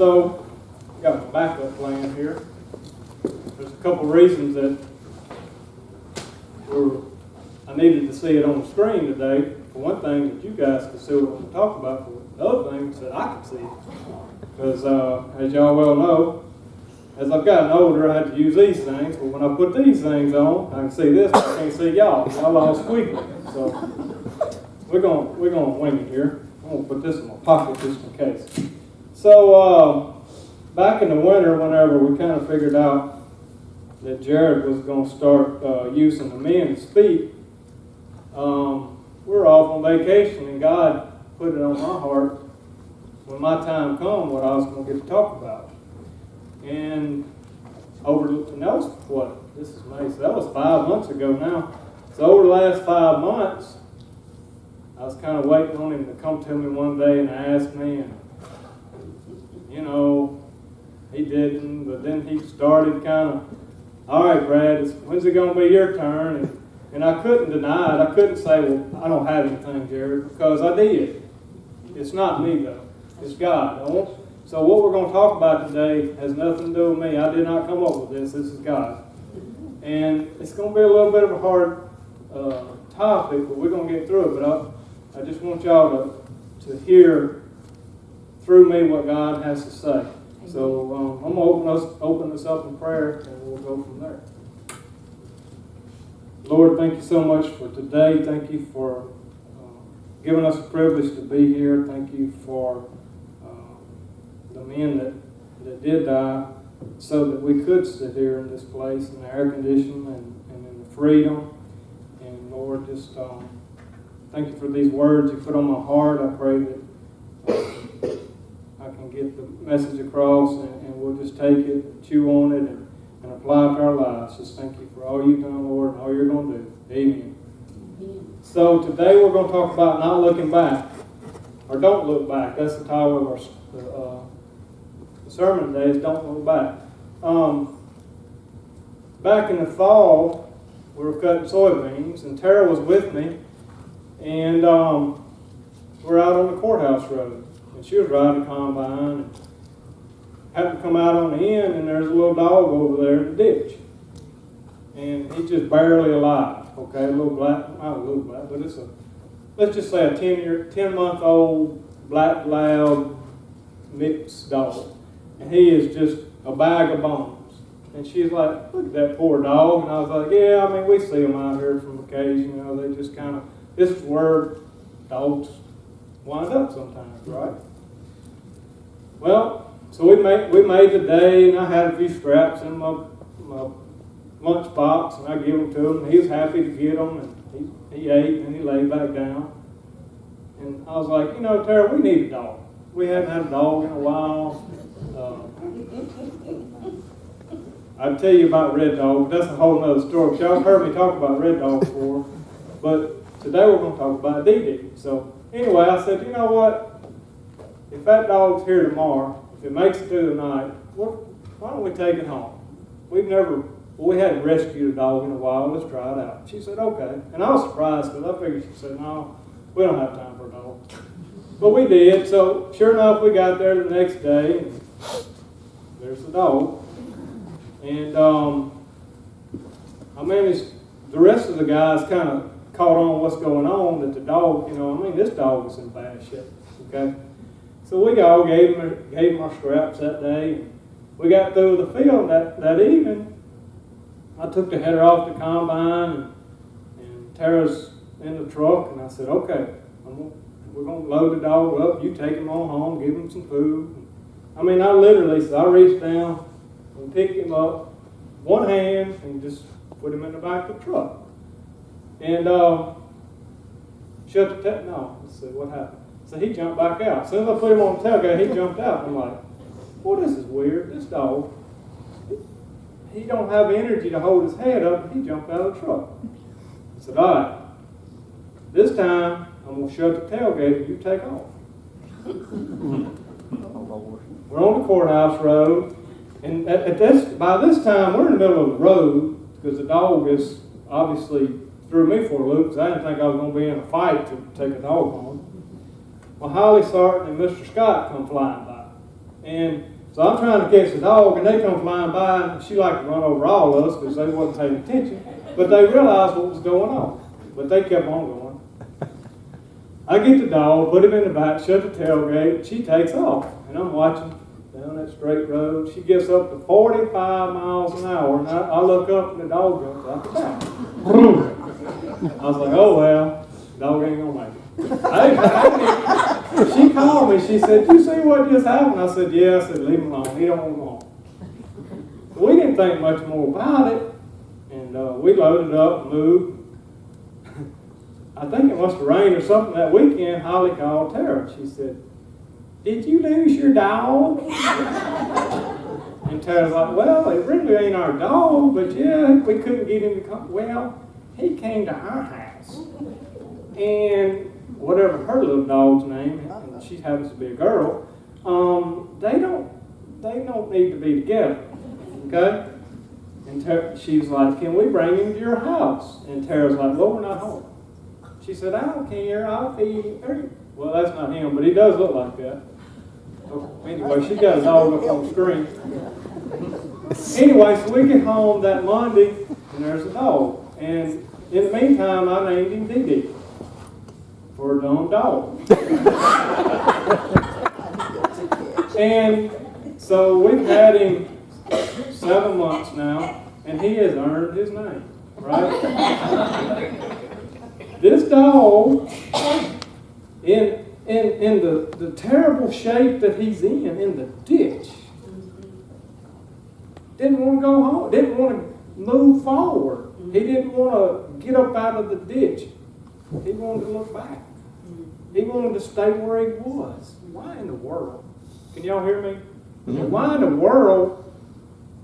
So, got my backup plan here. There's a couple reasons that I needed to see it on the screen today. For one thing, that you guys could see what I'm going to talk about. For the other thing, is that I could see it. Because, as y'all well know, as I've gotten older, I had to use these things. But when I put these things on, I can see this, but I can't see y'all. Y'all all squeaky. So, we're gonna wing it here. I'm going to put this in my pocket just in case. So, back in the winter, whenever we kind of figured out that Jared was going to start using the men to speak, we were off on vacation, and God put it on my heart when my time come what I was going to get to talk about. And that was what? This is May, so that was 5 months ago now. So over the last 5 months, I was kind of waiting on him to come to me one day and ask me, and he didn't, but then he started kind of, all right, Brad, when's it going to be your turn? And I couldn't deny it. I couldn't say, well, I don't have anything, Jared, because I did. It's not me, though. It's God. So what we're going to talk about today has nothing to do with me. I did not come up with this. This is God. And it's going to be a little bit of a hard topic, but we're going to get through it. But I just want y'all to hear through me what God has to say. So I'm going to open this up in prayer, and we'll go from there. Lord, thank you so much for today. Thank you for giving us the privilege to be here. Thank you for the men that did die so that we could sit here in this place in the air conditioning and in the freedom. And Lord, just thank you for these words you put on my heart. I pray that I can get the message across, and we'll just take it, chew on it, and apply it to our lives. Just thank you for all you've done, Lord, and all you're going to do. Amen. So today we're going to talk about not looking back, or don't look back. That's the title of our the sermon today, is Don't Look Back. Back in the fall, we were cutting soybeans, and Tara was with me, and we're out on the courthouse road. And she was riding a combine, and happened to come out on the end, and there's a little dog over there in the ditch. And he's just barely alive, okay? Not a little black, but let's just say a 10-month-old black lab mixed dog. And he is just a bag of bones. And she's like, look at that poor dog. And I was like, yeah, I mean, we see them out here from occasion, they just kind of, this is where dogs wind up sometimes, right? Well, so we made the day, and I had a few scraps in my lunch box, and I gave them to him. And he was happy to get them, and he ate, and he laid back down. And I was like, Tara, we need a dog. We hadn't had a dog in a while. I'd tell you about Red Dog, but that's a whole other story. Y'all have heard me talk about Red Dog before, but today we're going to talk about Dee. So anyway, I said, you know what? If that dog's here tomorrow, if it makes it through the night, why don't we take it home? We hadn't rescued a dog in a while. Let's try it out. She said, okay. And I was surprised because I figured she said, no, we don't have time for a dog. But we did. So sure enough, we got there the next day, and there's the dog. And the rest of the guys kind of caught on what's going on, that the dog, this dog is in bad shape, okay? So we all gave him our scraps that day. We got through the field that evening. I took the header off the combine, and Tara's in the truck, and I said, okay, we're going to load the dog up. You take him on home, give him some food. I reached down and picked him up, one hand, and just put him in the back of the truck. And shut the tailgate. No, let's see what happened. So he jumped back out. As soon as I put him on the tailgate, he jumped out. I'm like, well, this is weird. This dog, he don't have energy to hold his head up, and he jumped out of the truck. I said, all right, this time I'm going to shut the tailgate and you take off. We're on the courthouse road, and by this time we're in the middle of the road because the dog is obviously threw me for a loop because I didn't think I was going to be in a fight to take a dog home. Well, Holly Sarton and Mr. Scott come flying by. And so I'm trying to catch the dog, and they come flying by, and she like to run over all of us because they wasn't paying attention. But they realized what was going on. But they kept on going. I get the dog, put him in the back, shut the tailgate, she takes off. And I'm watching down that straight road. She gets up to 45 miles an hour, and I look up, and the dog jumps out the back. I was like, oh well, the dog ain't gonna make it. She called me, she said, you see what just happened? I said, yeah. I said, leave him alone, he don't want home. We didn't think much more about it, and we loaded up and moved. I think it must have rained or something that weekend. Holly called Tara. She said, did you lose your dog? And Tara's like, well, it really ain't our dog, but yeah, we couldn't get him to come. Well, he came to our house. And whatever her little dog's name, and she happens to be a girl, they don't need to be together. Okay? And she's like, can we bring him to your house? And Tara's like, well, we're not home. She said, I don't care, I'll feed him. Well, that's not him, but he does look like that. Anyway, she got a dog up on the screen. Anyway, so we get home that Monday, and there's a dog. And in the meantime, I named him Dee Dee for a dumb dog. And so we've had him 7 months now, and he has earned his name, right? This dog, in the terrible shape that he's in the ditch, didn't want to go home, didn't want to move forward. He didn't want to get up out of the ditch. He wanted to look back. He wanted to stay where he was. Why in the world? Can y'all hear me? Mm-hmm. Why in the world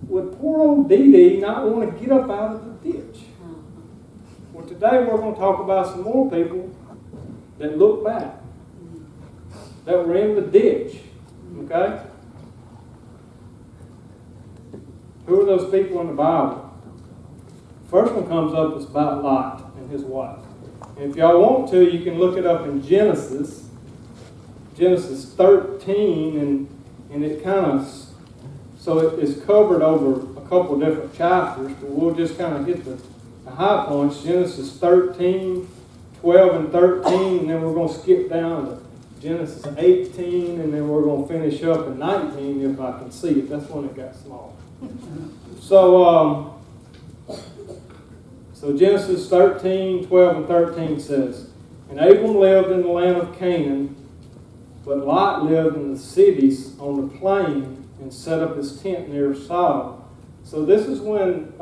would poor old Dee Dee not want to get up out of the ditch? Well, today we're going to talk about some more people that look back, that were in the ditch. Okay? Who are those people in the Bible? First one comes up is about Lot and his wife. And if y'all want to, you can look it up in Genesis 13, and it kind of, so it's covered over a couple different chapters, but we'll just kind of hit the high points. Genesis 13, 12 and 13, and then we're going to skip down to Genesis 18, and then we're going to finish up in 19 if I can see it. That's when it got small. So Genesis 13, 12 and 13 says, and Abram lived in the land of Canaan, but Lot lived in the cities on the plain and set up his tent near Sodom. So this is when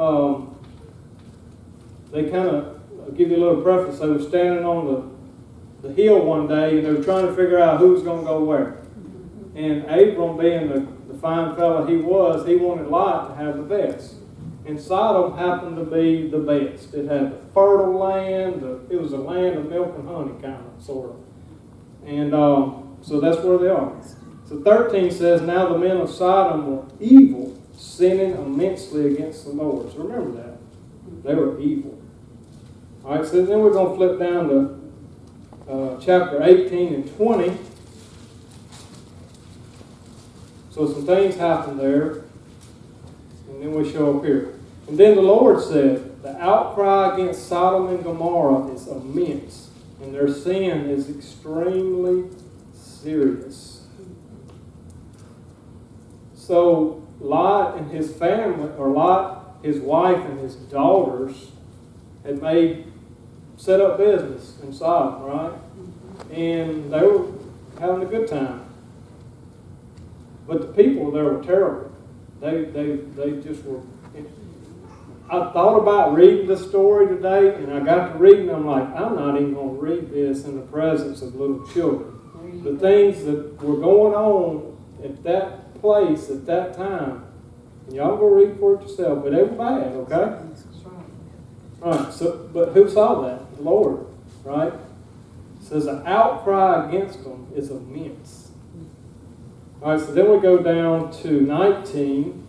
they kind of, I'll give you a little preface, they were standing on the hill one day, and they were trying to figure out who was going to go where. And Abram, being the fine fellow he was, he wanted Lot to have the best. And Sodom happened to be the best. It had the fertile land. It was a land of milk and honey, kind of, sort of. And so that's where they are. So 13 says, now the men of Sodom were evil, sinning immensely against the Lord. So remember that. They were evil. All right, so then we're going to flip down to chapter 18 and 20. So some things happened there. And then we show up here. And then the Lord said, the outcry against Sodom and Gomorrah is immense, and their sin is extremely serious. So Lot and his family, or Lot, his wife, and his daughters had set up business in Sodom, right? And they were having a good time. But the people there were terrible. They just were. I thought about reading the story today, and I got to reading. I'm like, I'm not even going to read this in the presence of little children. The things that were going on at that place at that time, and y'all go read for it yourself. But they were bad, okay? All right. So, but who saw that? The Lord, right? It says the outcry against them is immense. All right, so then we go down to 19,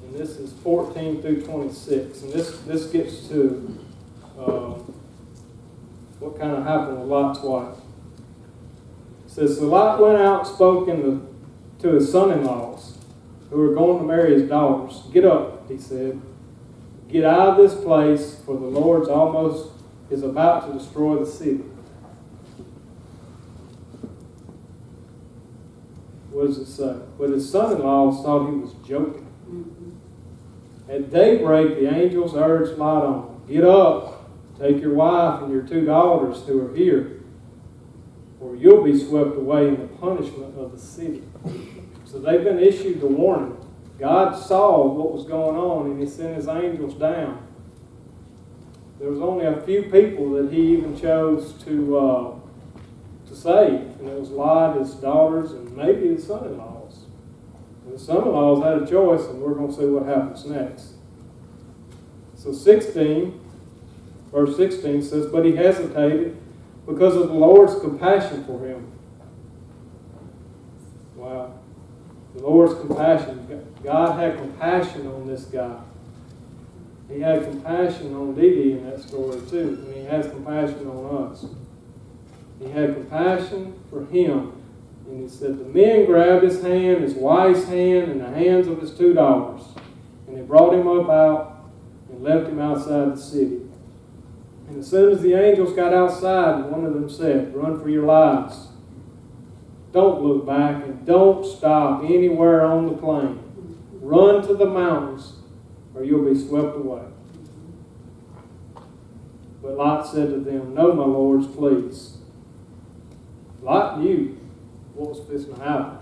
and this is 14 through 26, and this gets to what kind of happened with Lot's wife. It says, so Lot went out and spoke in the to his son-in-laws who were going to marry his daughters, "Get up," he said. "Get out of this place, for the Lord almost is about to destroy the city." What does it say? But his son-in-laws thought he was joking. At daybreak, the angels urged Lot on, "Get up, take your wife and your 2 daughters who are here, or you'll be swept away in the punishment of the city." So they've been issued the warning. God saw what was going on, and he sent his angels down. There was only a few people that he even chose to save, and it was Lot, his daughters, and maybe his son-in-laws. And the son-in-laws had a choice, and we're going to see what happens next. So verse 16 says, "But he hesitated because of the Lord's compassion for him." Wow. The Lord's compassion. God had compassion on this guy. He had compassion on Dee Dee in that story too, and he has compassion on us. He had compassion for him. And he said, the men grabbed his hand, his wife's hand, and the hands of his 2 daughters. And they brought him up out and left him outside the city. And as soon as the angels got outside, one of them said, "Run for your lives. Don't look back and don't stop anywhere on the plain. Run to the mountains or you'll be swept away." But Lot said to them, "No, my lords, please." Lot knew what was fixing to happen.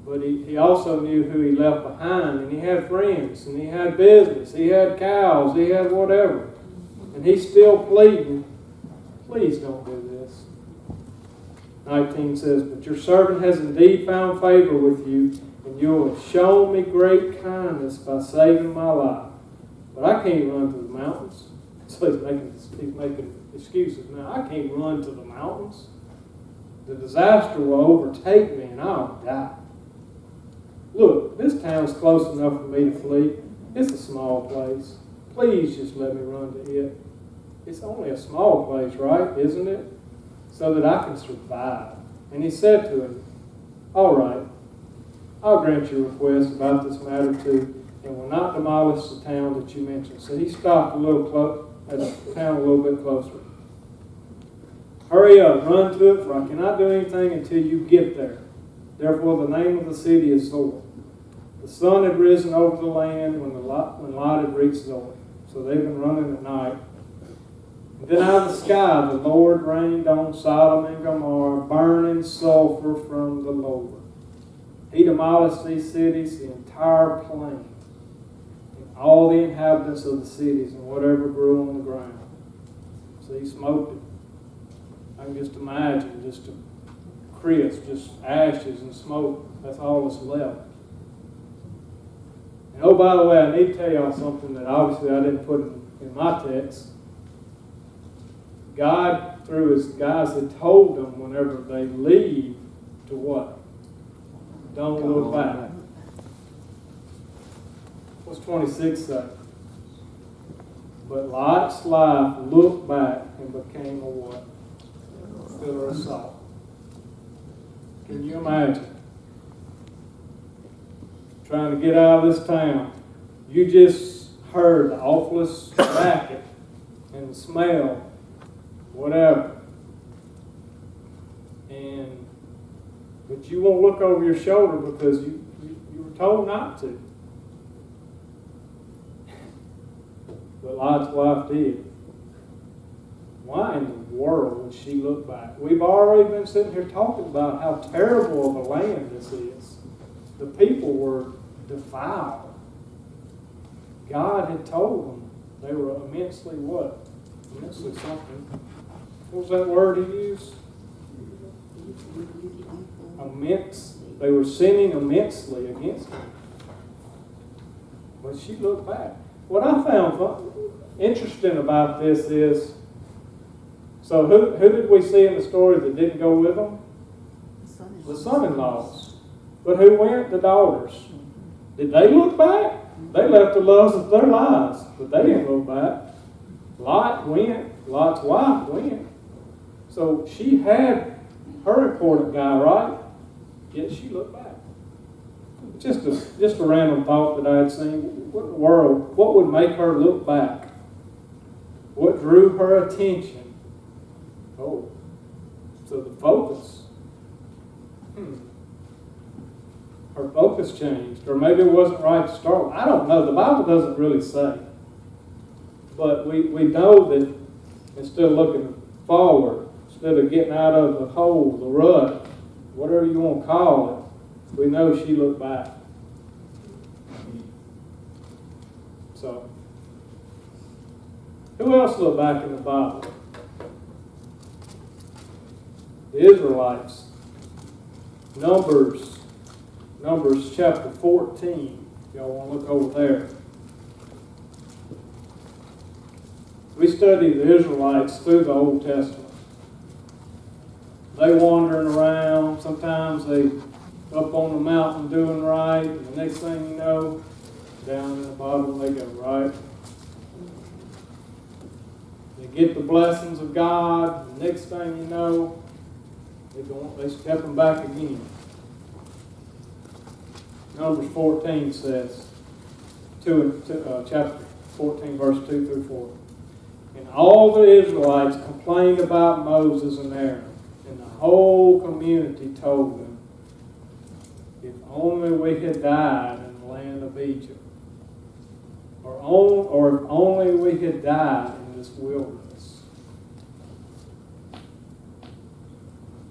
But he also knew who he left behind, and he had friends, and he had business, he had cows, he had whatever. And he's still pleading, "Please don't do this." 19 says, "But your servant has indeed found favor with you, and you have shown me great kindness by saving my life. But I can't run to the mountains." So he's making excuses now. "I can't run to the mountains. The disaster will overtake me and I'll die. Look, this town's close enough for me to flee. It's a small place. Please just let me run to it. It's only a small place, right? Isn't it? So that I can survive." And he said to him, "All right, I'll grant your request about this matter too, and will not demolish the town that you mentioned." So he stopped at a town a little bit closer. "Hurry up, run to it, for I cannot do anything until you get there." Therefore the name of the city is Zoar. The sun had risen over the land when Lot had reached Zoar. So they've been running at night. And then out of the sky the Lord rained on Sodom and Gomorrah burning sulfur from the Lord. He demolished these cities, the entire plain, and all the inhabitants of the cities and whatever grew on the ground. So he smoked it. I can just imagine, just a crisp, just ashes and smoke. That's all that's left. And oh, by the way, I need to tell y'all something that obviously I didn't put in my text. God, through his guys, had told them whenever they leave to what? Don't look back. What's 26 say? But Lot's life looked back and became a what? Pillar of salt. Can you imagine? Trying to get out of this town. You just heard the awfulest racket and the smell, whatever. But you won't look over your shoulder because you were told not to. But Lot's wife did. Why in the world would she look back? We've already been sitting here talking about how terrible of a land this is. The people were defiled. God had told them they were immensely what? Immensely something. What was that word he used? Immense. They were sinning immensely against him. But she looked back. What I found interesting about this is, so who did we see in the story that didn't go with them? The son-in-laws. But who went? The daughters. Did they look back? They left the loves of their lives, but they didn't look back. Lot went. Lot's wife went. So she had her important guy, right? yet she looked back. Just a random thought that I had seen. What in the world, what would make her look back? What drew her attention? Oh, so the focus. Her focus changed, or maybe it wasn't right to start with. I don't know. The Bible doesn't really say. But we know that instead of looking forward, instead of getting out of the hole, the rut, whatever you want to call it, we know she looked back. So, who else looked back in the Bible? The Israelites. Numbers chapter 14. Y'all want to look over there. We study the Israelites through the Old Testament. They wandering around. Sometimes they up on the mountain doing right. And the next thing you know, down in the bottom they go, right? They get the blessings of God. And the next thing you know, they stepping back again. Numbers 14 says, chapter 14, verse 2 through 4. And all the Israelites complained about Moses and Aaron, and the whole community told them, if only we had died in the land of Egypt, or if only we had died in this wilderness.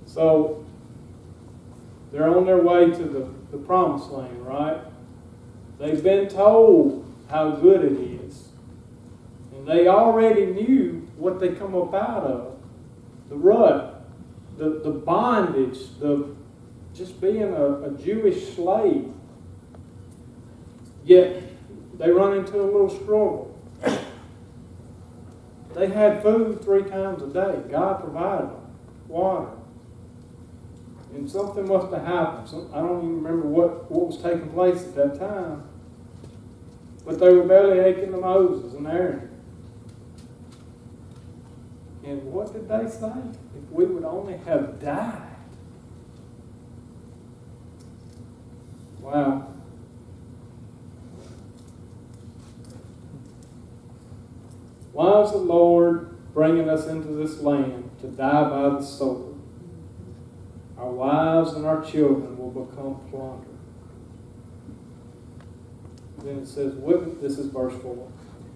So, they're on their way to the promised land, right? They've been told how good it is. And they already knew what they come up out of. The rut, the bondage, just being a Jewish slave. Yet they run into a little struggle. They had food 3 times a day. God provided them water. And something must have happened. I don't even remember what was taking place at that time. But they were belly aching to Moses and Aaron. And what did they say? If we would only have died. Wow. Why is the Lord bringing us into this land to die by the sword? Our wives and our children will become plunder. Then it says, this is verse 4.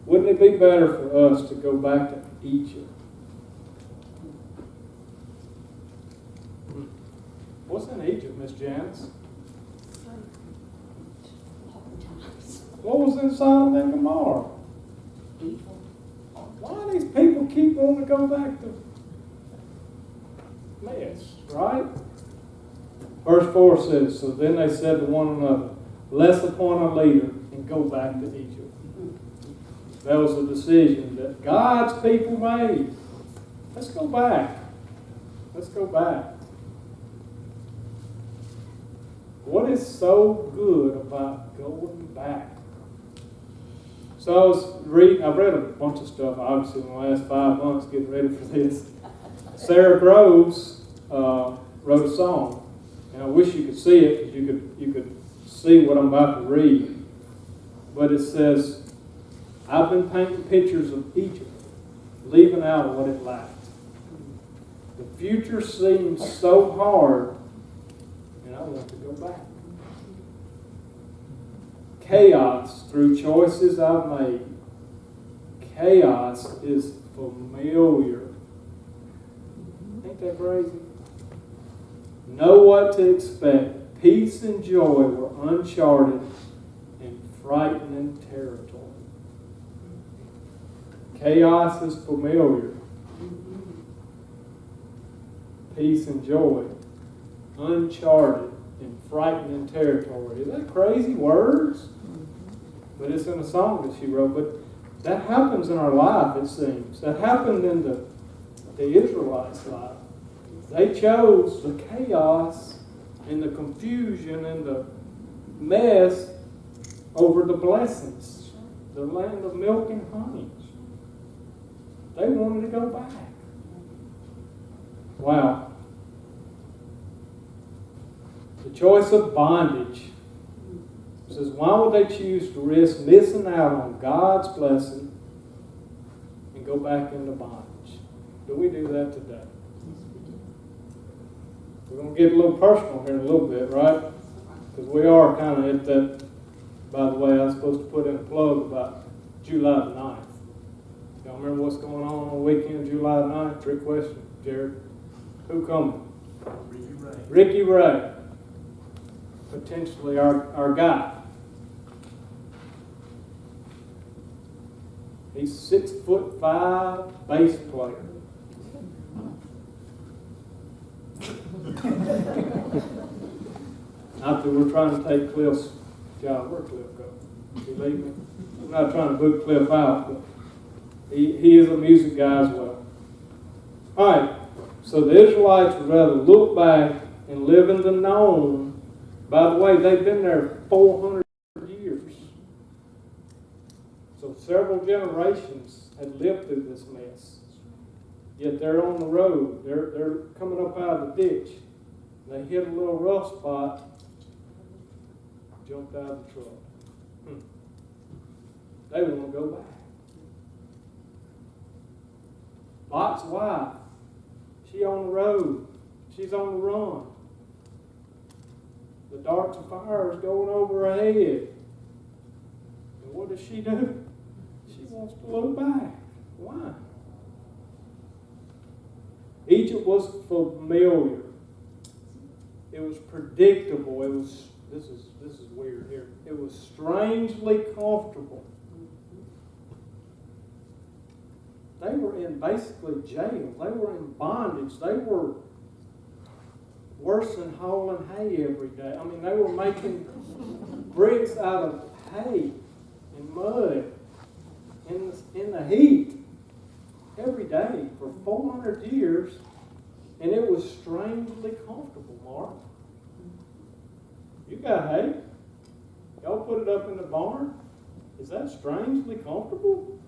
Wouldn't it be better for us to go back to Egypt? What's in Egypt, Miss Janice? What was in Sodom and Gomorrah? Evil. Why do these people keep wanting to go back to mess, right? Verse 4 says, so then they said to one another, let's appoint a leader and go back to Egypt. That was a decision that God's people made. Let's go back. Let's go back. What is so good about going back? So I've read a bunch of stuff, obviously, in the last 5 months getting ready for this. Sarah Groves wrote a song. And I wish you could see it, because you could see what I'm about to read. But it says, I've been painting pictures of Egypt, leaving out what it lacked. The future seems so hard, and I want to go back. Chaos through choices I've made. Chaos is familiar. Ain't that crazy? Know what to expect. Peace and joy were uncharted and frightening territory. Chaos is familiar. Peace and joy, uncharted and frightening territory. Is that crazy words? But it's in a song that she wrote. But that happens in our life, it seems. That happened in the Israelites' life. They chose the chaos and the confusion and the mess over the blessings, the land of milk and honey. They wanted to go back. Wow. The choice of bondage. It says, why would they choose to risk missing out on God's blessing and go back into bondage? Do we do that today? We're going to get a little personal here in a little bit, right? Because we are kind of at that. By the way, I was supposed to put in a plug about July the 9th. Y'all remember what's going on the weekend, July the 9th? Trick question, Jared. Who coming? Ricky Ray. Ricky Ray. Potentially our guy. He's 6'5" bass player. Not that we're trying to take Cliff's job. Where'd Cliff go? Did he leave me? I'm not trying to boot Cliff out, but he is a music guy as well. All right, so the Israelites would rather look back and live in the known. By the way, they've been there 400 years. So several generations had lived through this mess. Yet they're on the road. They're coming up out of the ditch. They hit a little rough spot, jumped out of the truck. They want to go back. Lot's wife, she on the road. She's on the run. The darts of fire is going over her head. And what does she do? She wants to look back. Why? Egypt was familiar. It was predictable. It was this is weird here. It was strangely comfortable. They were in basically jail. They were in bondage. They were worse than hauling hay every day. I mean, they were making bricks out of hay and mud in the heat every day for 400 years, and it was strangely comfortable, Mark. You got hay? Y'all put it up in the barn? Is that strangely comfortable?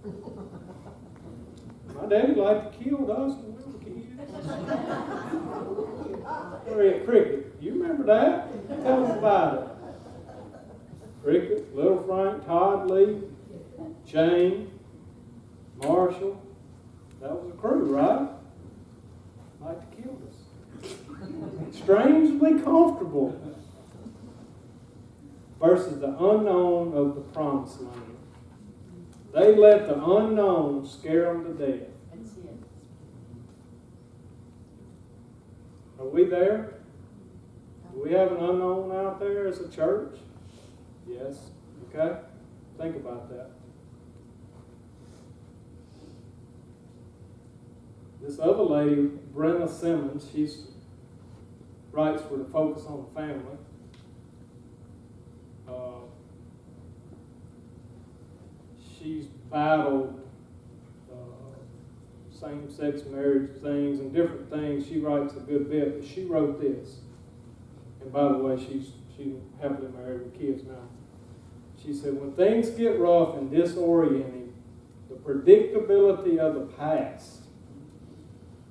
My daddy liked to kill us when we were kids. Where Cricket? You remember that? Tell us about it. Cricket, Little Frank, Todd Lee, Shane, Marshall. That was a crew, right? Like to kill us. Strangely comfortable versus the unknown of the promised land. They let the unknown scare them to death. That's it. Are we there? Do we have an unknown out there as a church? Yes. Okay? Think about that. This other lady, Brenna Simmons, she writes for the Focus on the Family. She's battled same-sex marriage things and different things. She writes a good bit, but she wrote this. And by the way, she's happily married with kids now. She said, when things get rough and disorienting, the predictability of the past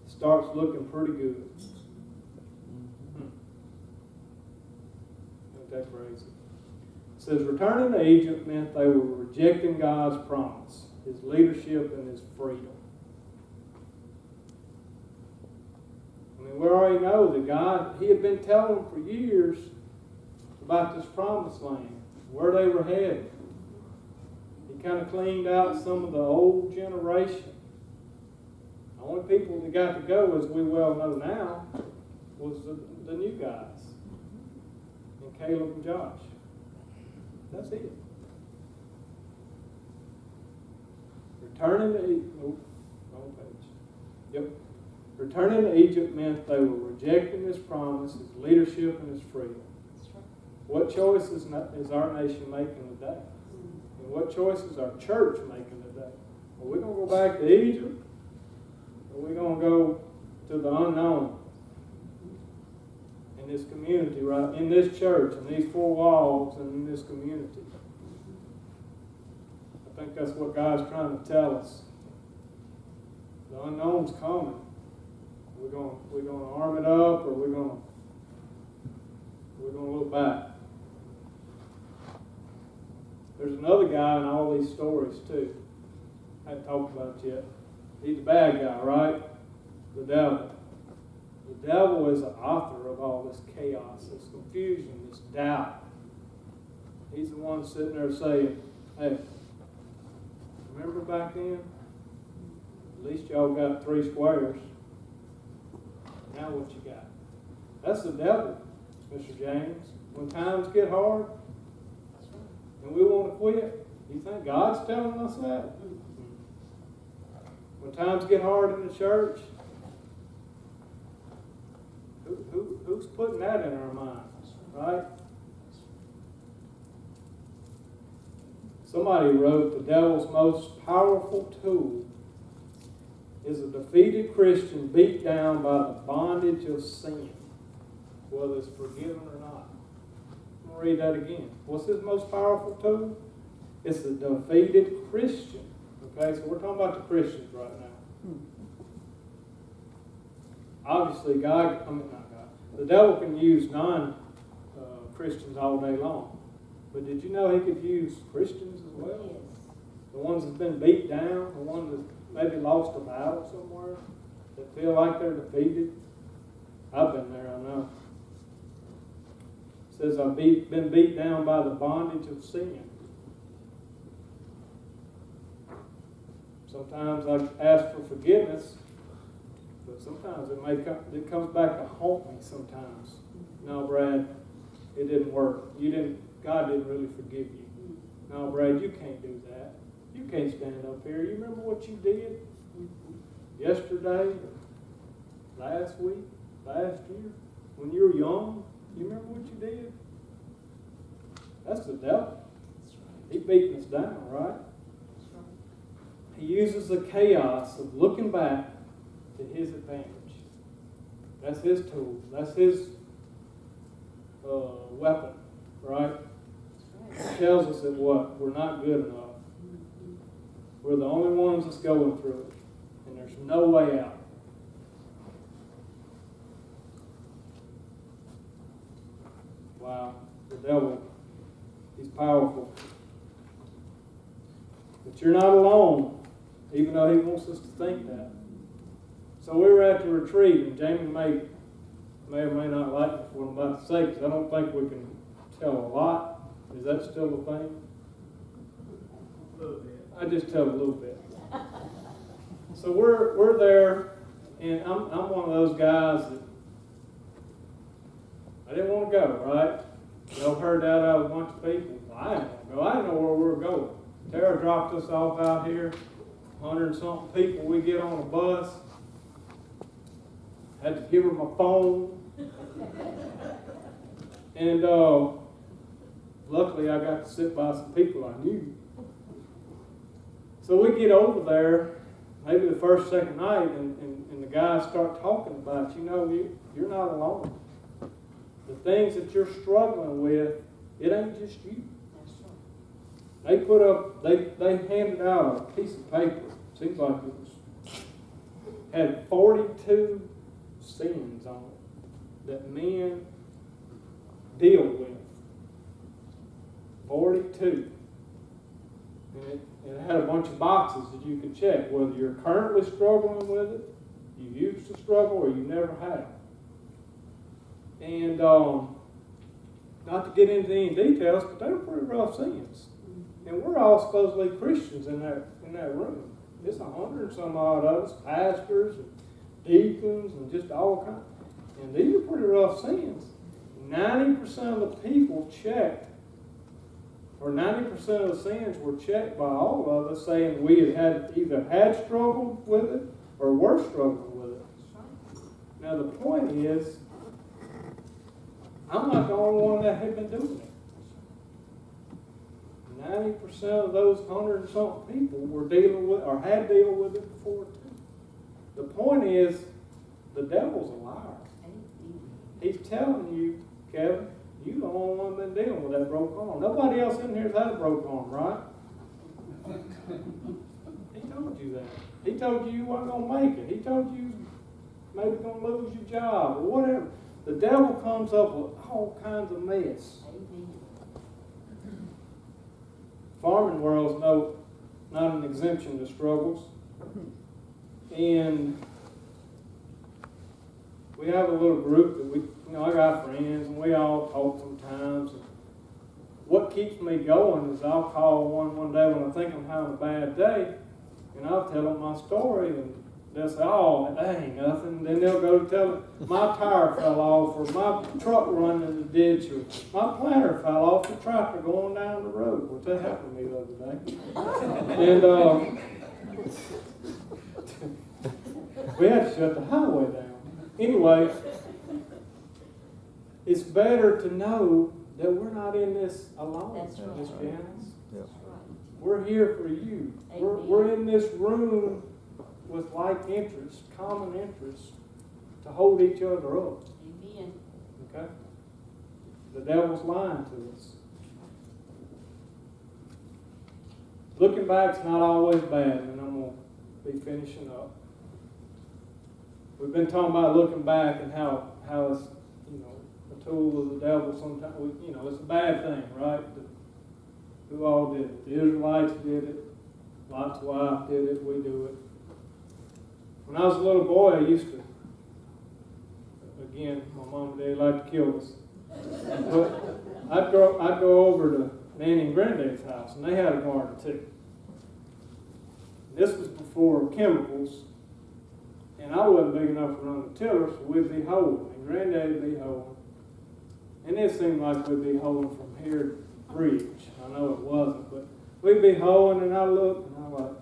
starts looking pretty good. Ain't that crazy? It says, returning to Egypt meant they were rejecting God's promise, His leadership, and His freedom. I mean, we already know that God, He had been telling them for years about this promised land, where they were headed. He kind of cleaned out some of the old generation. The only people that got to go, as we well know now, was the new guys. And Caleb and Josh. That's it. Returning to Egypt. Nope, wrong page. Yep. Returning to Egypt meant they were rejecting His promise, His leadership, and His freedom. What choices is our nation making today? And what choices is our church making today? Are we going to go back to Egypt? Or are we going to go to the unknown? In this community, right? In this church, in these four walls, and in this community. I think that's what God's trying to tell us. The unknown's coming. We're going to arm it up, or we're going to We're going to look back. There's another guy in all these stories too. I haven't talked about it yet. He's the bad guy, right? The devil. The devil is the author of all this chaos, this confusion, this doubt. He's the one sitting there saying, hey, remember back then? At least y'all got 3 squares. Now what you got? That's the devil, Mr. James. When times get hard and we want to quit, you think God's telling us that? When times get hard in the church, who's putting that in our minds, right? Somebody wrote, the devil's most powerful tool is a defeated Christian beat down by the bondage of sin, whether it's forgiven or not. I'm going to read that again. What's his most powerful tool? It's a defeated Christian. Okay, so we're talking about the Christians right now. Obviously, not God. The devil can use non-Christians all day long. But did you know he could use Christians as well? Yes. The ones that's been beat down, the ones that maybe lost a battle somewhere, that feel like they're defeated. I've been there, I know. It says, I've been beat down by the bondage of sin. Sometimes I ask for forgiveness, but sometimes it comes back to haunt me sometimes. No, Brad, it didn't work. God didn't really forgive you. No, Brad, you can't do that. You can't stand up here. You remember what you did yesterday, last week, last year, when you were young? You remember what you did? That's the devil. He's beating us down, right? He uses the chaos of looking back to his advantage. That's his tool. That's his weapon, right? He tells us that what? We're not good enough. We're the only ones that's going through it. And there's no way out. Wow. The devil, he's powerful. But you're not alone, even though he wants us to think that. So we were at the retreat, and Jamie may or may not like what I'm about to say, because I don't think we can tell a lot. Is that still a thing? A little bit. I just tell a little bit. So we're there, and I'm one of those guys that I didn't want to go, right? Y'all heard that out of a bunch of people. Well, I didn't want to go. I didn't know where we were going. Tara dropped us off out here. 100 and something people. We get on a bus. Had to give her my phone. And luckily I got to sit by some people I knew. So we get over there, maybe the first, second night, and the guys start talking about, you're not alone. The things that you're struggling with, it ain't just you. They they handed out a piece of paper, seems like it was, had 42 sins on it that men deal with. 42. And it had a bunch of boxes that you could check, whether you're currently struggling with it, you used to struggle, or you never have. And not to get into any details, but they were pretty rough sins. And we're all supposedly Christians in that room. It's 100 and some odd of us, pastors and deacons and just all kinds. And these are pretty rough sins. 90% of the people checked, or 90% of the sins were checked by all of us, saying we had either had struggled with it or were struggling with it. Now the point is, I'm not the only one that had been doing it. 90% of those 100 and something people were dealing with, or had dealt with it before too. The point is, the devil's a liar. He's telling you, Kevin, you the only one been dealing with that broke arm. Nobody else in here's had a broke arm, right? He told you that. He told you weren't going to make it. He told you maybe going to lose your job or whatever. the devil comes up with all kinds of mess. Amen. Farming world's not an exemption to struggles. And we have a little group that I got friends, and we all talk sometimes. And what keeps me going is I'll call one day when I think I'm having a bad day, and I'll tell them my story, and they'll say, "Oh, that ain't nothing." Then they'll go tell them, "My tire fell off," or "My truck run in the ditch," or "My planter fell off the tractor going down the road." Which that happened to me the other day. And we had to shut the highway down. Anyway, it's better to know that we're not in this alone, That's right. Miss Janice. That's right. We're here for you. We're in this room with like interests, common interests, to hold each other up. Amen. Okay? The devil's lying to us. Looking back's not always bad, and I'm going to be finishing up. We've been talking about looking back and how it's, a tool of the devil sometimes. It's a bad thing, right? Who all did it? The Israelites did it. Lot's wife did it. We do it. When I was a little boy, I used to, again, my mom and dad like to kill us. But I'd go over to Nanny and Granddad's house, and they had a garden too. This was before chemicals. And I wasn't big enough to run the tiller, so we'd be hoeing, and Granddad would be hoeing. And it seemed like we'd be hoeing from here to the bridge. I know it wasn't, but we'd be hoeing, and I looked, and I'm like,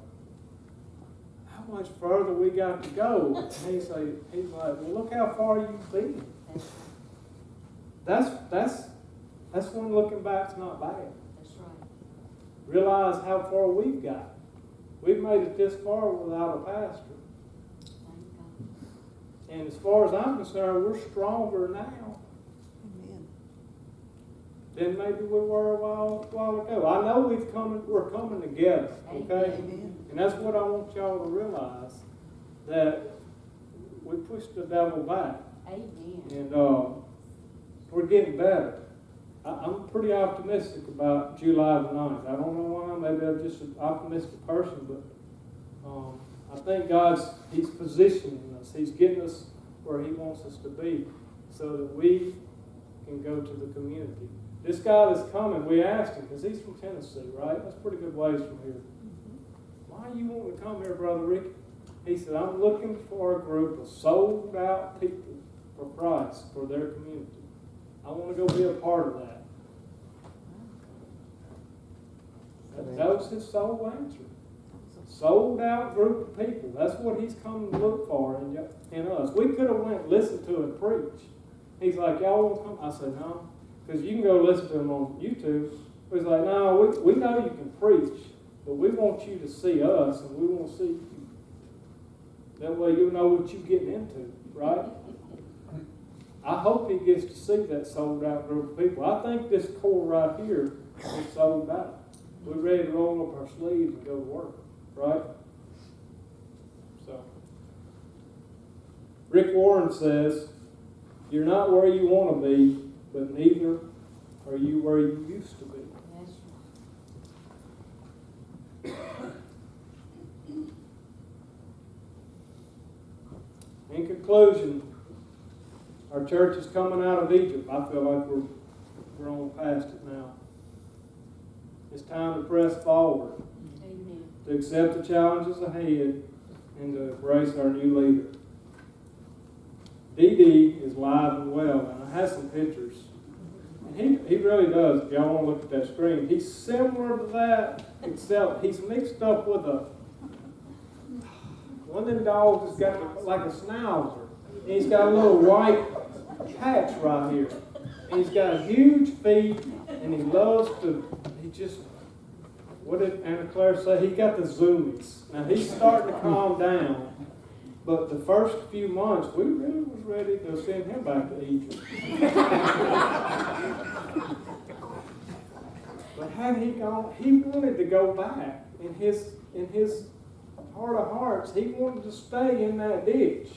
how much further we got to go? And he's like, well, look how far you've been. That's when looking back's not bad. That's right. Realize how far we've got. We've made it this far without a pastor. And as far as I'm concerned, we're stronger now than maybe we were a while ago. I know we're coming together, okay? Amen. And that's what I want y'all to realize, that we pushed the devil back. Amen. And we're getting better. I'm pretty optimistic about July the 9th. I don't know why. Maybe I'm just an optimistic person, but I think He's positioning us. He's getting us where He wants us to be so that we can go to the community. This guy that's coming, we asked him, because he's from Tennessee, right? That's pretty good ways from here. Why are you wanting to come here, Brother Rick? He said, I'm looking for a group of sold out people for Christ, for their community. I want to go be a part of that. That was his sole answer. Sold out group of people. That's what he's come to look for in us. We could have went and listened to him preach. He's like, y'all want to come? I said, no. Because you can go listen to him on YouTube. He's like, no, we know you can preach, but we want you to see us, and we want to see you. That way you'll know what you're getting into, right? I hope he gets to see that sold out group of people. I think this core right here is sold out. We're ready to roll up our sleeves and go to work. Right? So, Rick Warren says, you're not where you want to be, but neither are you where you used to be. That's right. In conclusion, our church is coming out of Egypt. I feel like we're on past it now. It's time to press forward, to accept the challenges ahead, and to embrace our new leader. Dee Dee is live and well, and I have some pictures. And he really does, if y'all want to look at that screen. He's similar to that, except he's mixed up with one of them dogs has got like a schnauzer. And he's got a little white patch right here. And he's got huge feet, and he loves to, what did Anna Claire say? He got the zoomies. Now he's starting to calm down, but the first few months we really was ready to send him back to Egypt. But had he gone, he wanted to go back. In his heart of hearts, he wanted to stay in that ditch.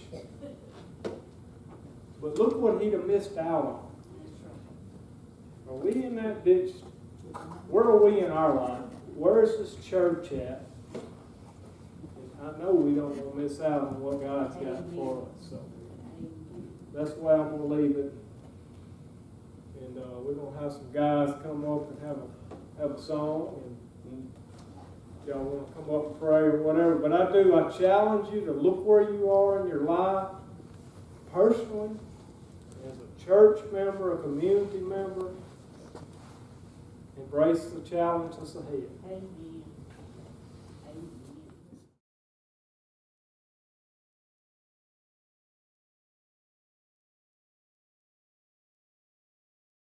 But look what he'd have missed out on. That's Are we in that ditch? Where are we in our life? Where's this church at? And I know we don't want to miss out on what God's got for us. So right. that's the way I'm going to leave it. And we're going to have some guys come up and have a song. And y'all want to come up and pray or whatever. But I challenge you to look where you are in your life personally, as a church member, a community member. Embrace the challenge that's ahead. Amen.